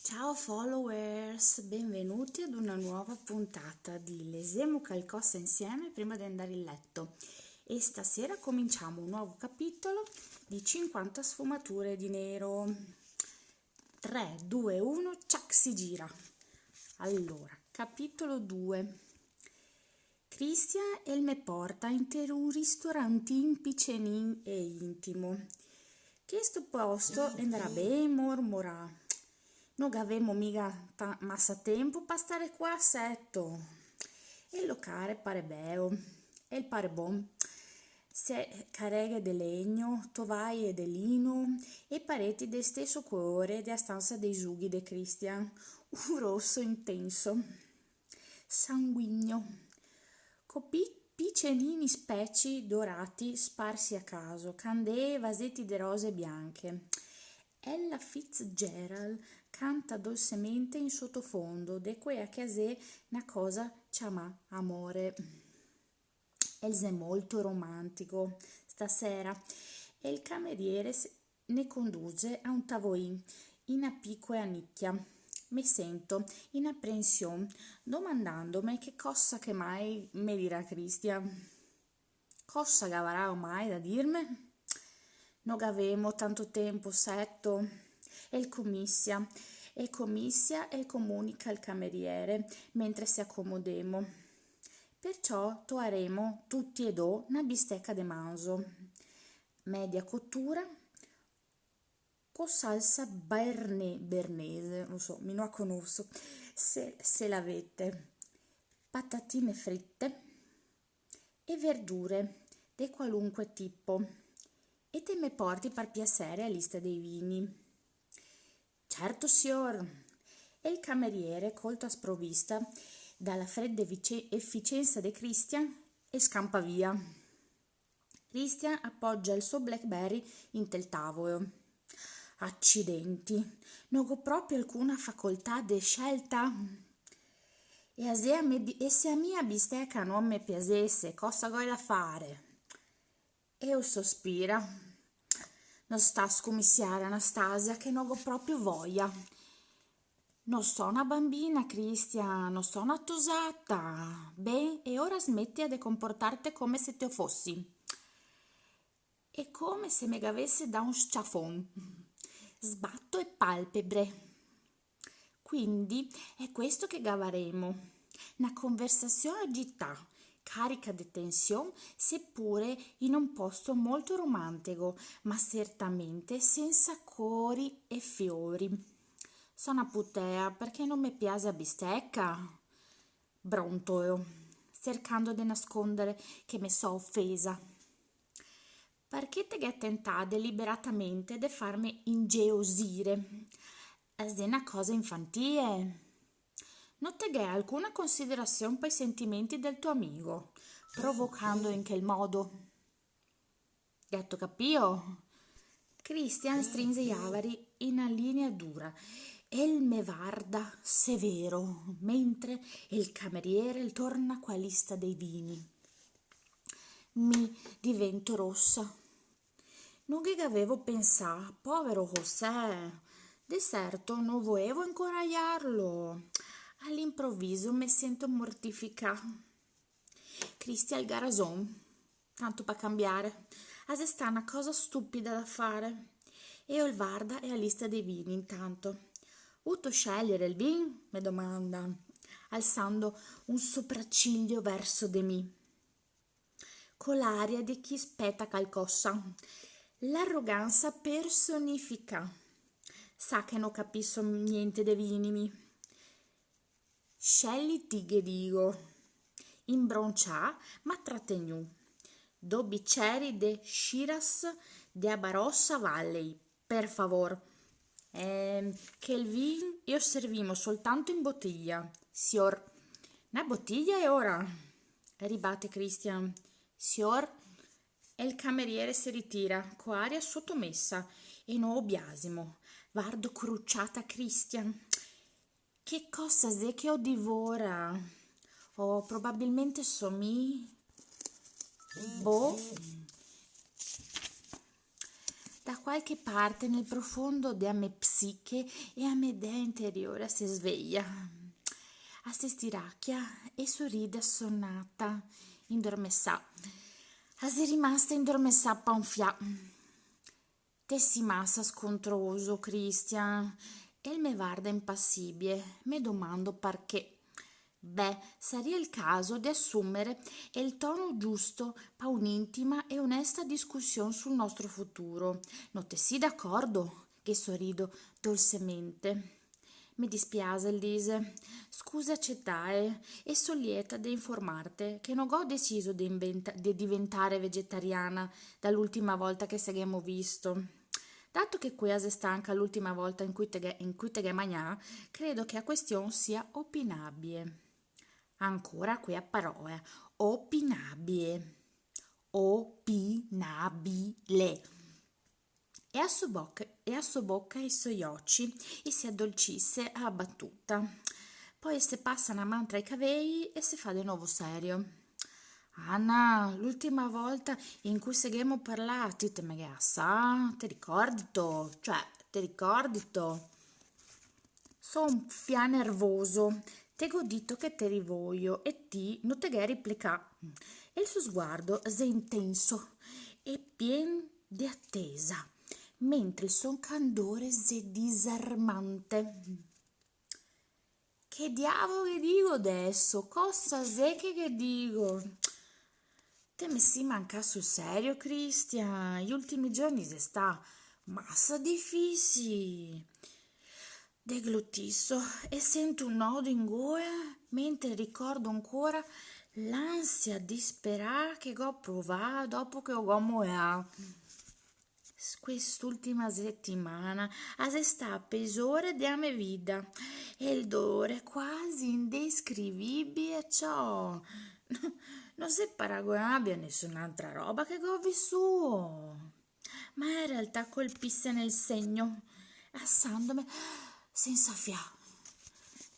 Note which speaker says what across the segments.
Speaker 1: Ciao followers, benvenuti ad una nuova puntata di Lesemo qualcosa insieme prima di andare in letto. E stasera cominciamo un nuovo capitolo di 50 sfumature di nero. 3, 2, 1, ciak, si gira. Allora, capitolo 2. Cristian el me porta in un ristorante picenin e intimo. Questo posto andrà ben mormorà. Non avevamo mica massa tempo per stare qua a setto. E il locale pare bello, e il pare buon. Se carreghe di legno, tovaie di lino e pareti del stesso colore della stanza dei sughi di Christian, un rosso intenso, sanguigno, con piccolini specchi dorati sparsi a caso, candele e vasetti di rose bianche. Ella Fitzgerald canta dolcemente in sottofondo, de quella che è una cosa chiama amore. Else è molto romantico stasera e il cameriere ne conduce a un tavolino in una piccola nicchia. Mi sento in apprensione, domandandomi che cosa che mai mi dirà Cristian. Cosa che avrà mai da dirmi? Non avevamo tanto tempo, setto. E commissia e comunica al cameriere mentre si accomodemo. Perciò toaremo tutti e due una bistecca de manzo, media cottura, con salsa bernese, non so, mi non la conosco, se l'avete, patatine fritte e verdure di qualunque tipo. E te me porti per piacere a lista dei vini. Certo, signor. E il cameriere, colto a sprovvista dalla fredda efficienza di Christian, e scampa via. Christian appoggia il suo Blackberry in tel tavolo. Accidenti, non ho proprio alcuna facoltà di scelta. E se a mia bistecca non mi piacesse, cosa vuoi da fare? E sospira. Non sta a scomissiare Anastasia che non ho proprio voglia. Non sono una bambina, Cristian, non sono attusata. Beh, e ora smetti di comportarti come se te fossi. È come se mi avesse da un sciafon. Sbatto e palpebre. Quindi è questo che gavaremo. Una conversazione agitata, carica di tensione, seppure in un posto molto romantico, ma certamente senza cori e fiori. Sono a putea perché non mi piace a bistecca. Brontolo, cercando di nascondere che mi so offesa. Perché te che tentà deliberatamente di farmi ingeosire? È una cosa infantile. Non te che alcuna considerazione per i sentimenti del tuo amico, provocando in quel modo. Detto capio? Christian strinse gli avari in una linea dura e il me guarda severo, mentre il cameriere torna qua lista dei vini. Mi divento rossa. Non che avevo pensato, povero José, di certo non volevo incoraggiarlo. All'improvviso mi sento mortificata. Cristi al garazon, tanto per cambiare, a se sta una cosa stupida da fare. E il Varda è a lista dei vini intanto. Uto scegliere il vin? Mi domanda, alzando un sopracciglio verso di me, con l'aria di chi spetta qualcosa. L'arroganza personifica. Sa che non capisco niente dei vini. Scegli tighe dico. Imbroncià, ma trattegnu. 2 bicchieri de Shiraz de Barossa Valley, per favor. Che il vin io servimo soltanto in bottiglia, signor. Una bottiglia è ora, ribate Christian. Signor, e il cameriere si ritira, con aria sottomessa e nuovo biasimo. Guardo crucciata Christian. Che cosa è che ho divora? O probabilmente sommi. Boh. da qualche parte nel profondo della mia psiche e a mia idea interiore si sveglia, si stiracchia e sorride assonnata, indormessà. Si è rimasta indormessà panfia. Te si massa scontroso, Christian, e il me guarda impassibile, me domando perché. Beh, sarebbe il caso di assumere il tono giusto per un'intima e onesta discussione sul nostro futuro. Non te si d'accordo? Che sorrido dolcemente. Mi dispiace, Elise. Scusa accettare e sono lieta di informarti che non ho deciso di diventare vegetariana dall'ultima volta che ci abbiamo visto. Dato che qui è stanca l'ultima volta in cui te mangià, credo che la questione sia opinabile. Ancora qui a parole, opinabile, opinabile. E a sua bocca i suoi occhi e si addolcisse a battuta. Poi se passa una mano tra i capelli e si fa di nuovo serio. Anna, l'ultima volta in cui abbiamo parlato, te me sa, ti ricordi to? Cioè, ti ricordi to? So un fia nervoso, te ho detto che te rivoglio e ti non te che replicà. E il suo sguardo è intenso e pieno di attesa, mentre il suo candore è disarmante. Che diavolo che dico adesso? Cosa è che dico? Te mi si manca sul serio, Cristian? Gli ultimi giorni si sta massa difficile. Deglutisso e sento un nodo in gola mentre ricordo ancora l'ansia disperata che ho provato dopo che ho morto. Quest'ultima settimana è stata pesore della mia vita e il dolore è quasi indescrivibile ciò. Non si paragonabile a nessun'altra roba che ho vissuto, ma in realtà colpisse nel segno, assandomi senza fiato.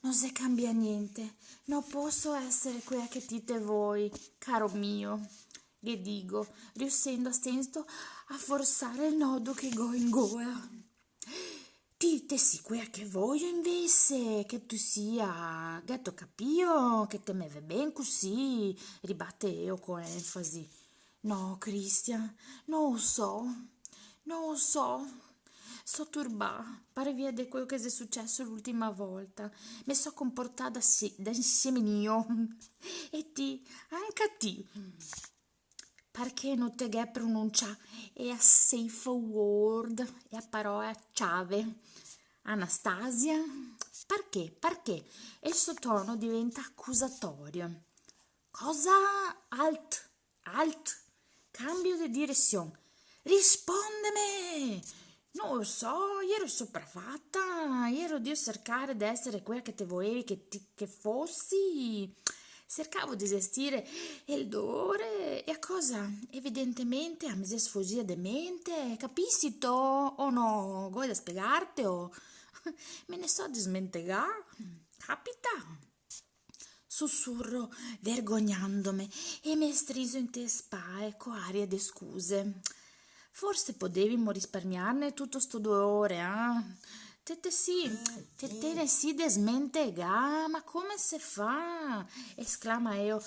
Speaker 1: Non si cambia niente, non posso essere quella che dite voi, caro mio, che dico, riuscendo a stento a forzare il nodo che go in gola. Dite sì quella che voglio invece, che tu sia, gatto capio, che te me ve ben così, ribatte io con enfasi. No, Cristian, non lo so, non lo so. So turbà, pare via di quello che è successo l'ultima volta. Mi so comportata da insieme mio. E ti, anche a ti. Perché non te che pronuncia è a safe word, è a parola chiave. Anastasia? Perché? Perché? E il suo tono diventa accusatorio. Cosa? Alt, cambio di direzione. Rispondeme! Non lo so, io ero sopraffatta, io ero di cercare di essere quella che te volevi che fossi. Cercavo di gestire il dolore e a cosa? Evidentemente a me si sfuggire di mente, capisci to? O no? Vuoi da spiegarti o me ne so di smentegare? Capita? Sussurro vergognandomi e mi striso in te spalle con aria di scuse. Forse potevimo risparmiarne tutto sto dolore, te ne si desmentega, ma come si fa? Esclama io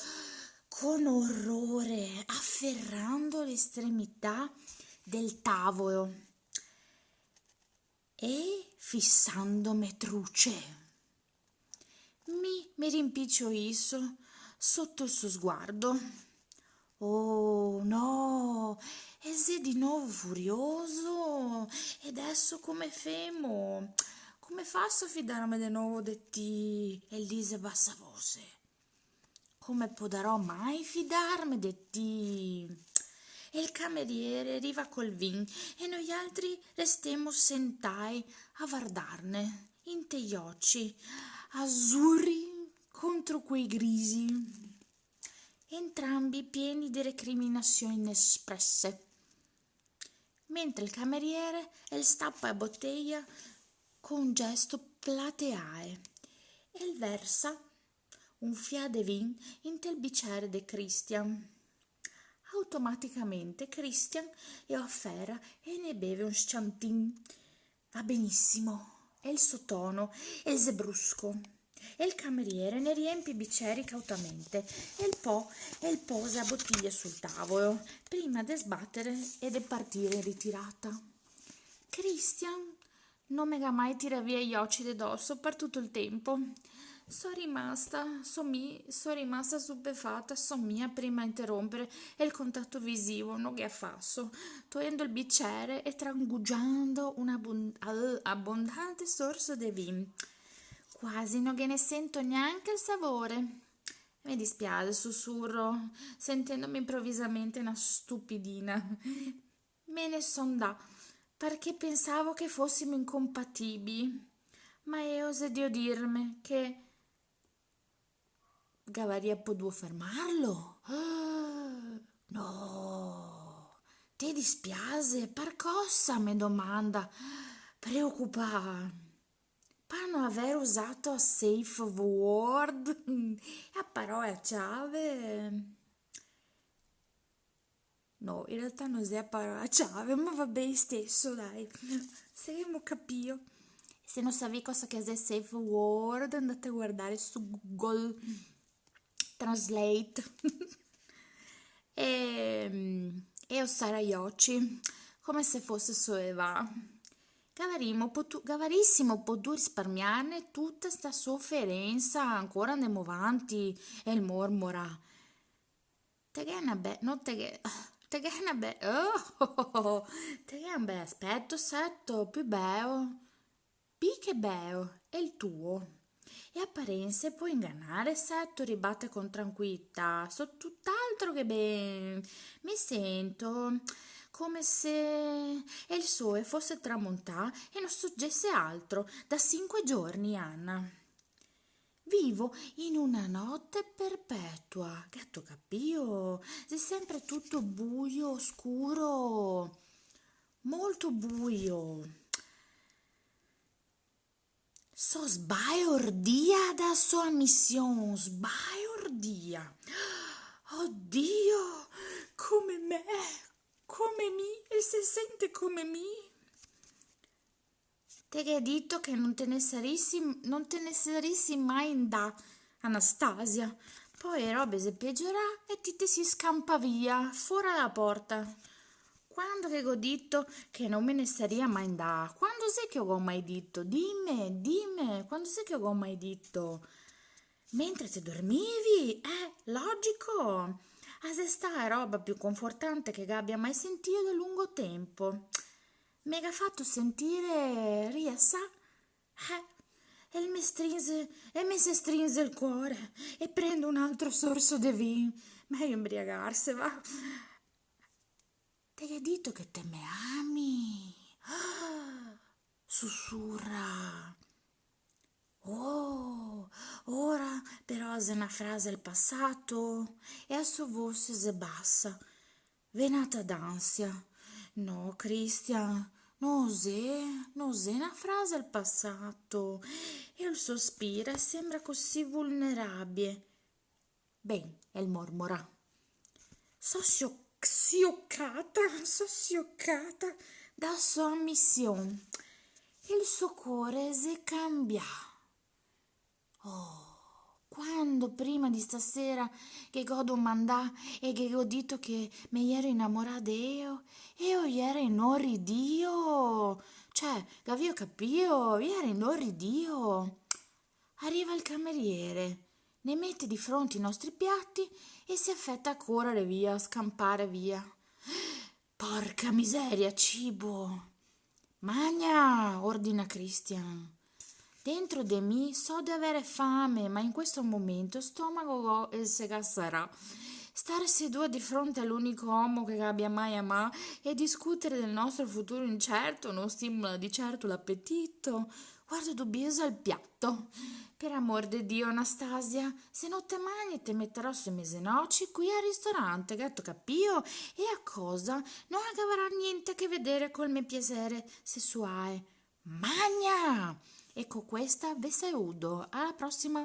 Speaker 1: con orrore, afferrando l'estremità del tavolo e fissandomi truce. Mi rimpiccio isso sotto il suo sguardo. Oh no, e sei di nuovo furioso? E adesso come femo? Come faccio a fidarmi di nuovo di te? Elise bassa voce. Come potrò mai fidarmi di te? E il cameriere arriva col vin e noi altri restemmo sentai a guardarne in te occhi, azzurri contro quei grigi, entrambi pieni di recriminazioni inespresse, mentre il cameriere stappa la bottiglia con un gesto plateale e versa un fià de vin in tel bicchiere de Christian. Automaticamente Christian e afferra e ne beve un sciantin. Va benissimo, è il sottotono, è il zebrusco. E il cameriere ne riempie i bicchieri cautamente e posa bottiglie sul tavolo prima di sbattere e di partire in ritirata. Christian non mega mai tira via gli occhi di dosso per tutto il tempo. Sono rimasta stupefatta, mia prima a interrompere il contatto visivo, non che affasso, togliendo il bicchiere e trangugiando un abbondante sorso di vin. Quasi non che ne sento neanche il sapore. Mi dispiace, sussurro, sentendomi improvvisamente una stupidina. Me ne son da, perché pensavo che fossimo incompatibili. Ma io oso Dio dirmi che Gavaria potuto fermarlo? No, ti dispiace? Per cosa? Mi domanda, preoccupata. Per non aver usato safe word a parola chiave. No, in realtà non è a parola chiave, ma va bene stesso, dai. Seguiamo capito. Se non sapevi cosa che è safe word, andate a guardare su Google Translate e osare gli occhi come se fosse soeva. Gavarissimo potuto risparmiarne tutta sta sofferenza, ancora andiamo avanti, e il mormora. Te che una be... non te che... Te che una be... Te che un bel aspetto, setto, più bello. Che bello, è il tuo. E apparenze può ingannare, setto, ribatte con tranquillità. So tutt'altro che ben. Mi sento come se il sole fosse tramontato e non suggesse altro da 5 giorni, Anna. Vivo in una notte perpetua, gatto capio, è sempre tutto buio, oscuro, molto buio. So sbagliordia da sua missione, sbagliordia. Oddio, come me, come mi, e se sente come mi. Te che hai detto che non te ne saresti mai in da, Anastasia. Poi robe si peggiorà e ti te si scampa via, fuori dalla porta. Quando che ho detto che non me ne staria mai in da? Quando sei che ho mai detto? Dimmi, quando sei che ho mai detto? Mentre ti dormivi? Logico. A se sta è roba più confortante che abbia mai sentito da lungo tempo. Mi ha fatto sentire riassa. E mi si strinse il cuore e prendo un altro sorso di vino. Meglio imbriagarsi, va. Te gli hai detto che te me ami. Sussurra. Oh, ora però è una frase del passato e a sua voce si bassa, venata d'ansia. No, Christian, non è una frase del passato. E il sospira e sembra così vulnerabile. Ben, e il mormora. So scioccata da sua missione. Il suo cuore si cambia. Oh, quando prima di stasera che ho domandato e che ho detto che mi ero innamorata io ero inorridio. Cioè, io capio, io ero inorridio. Arriva il cameriere, ne mette di fronte i nostri piatti e si affetta a correre via, a scampare via. Porca miseria, cibo! Magna, ordina Christian. Dentro di me so di avere fame, ma in questo momento stomaco e se gasserà. Stare seduto di fronte all'unico uomo che abbia mai amato e discutere del nostro futuro incerto non stimola di certo l'appetito. Guarda dubbiosa il piatto. Per amor di Dio, Anastasia, se non te mangi te metterò sui mesenocci qui al ristorante, gatto capio? E a cosa? Non avrà niente a che vedere col mio piacere sessuale. Magna! E con questa vi saluto, alla prossima!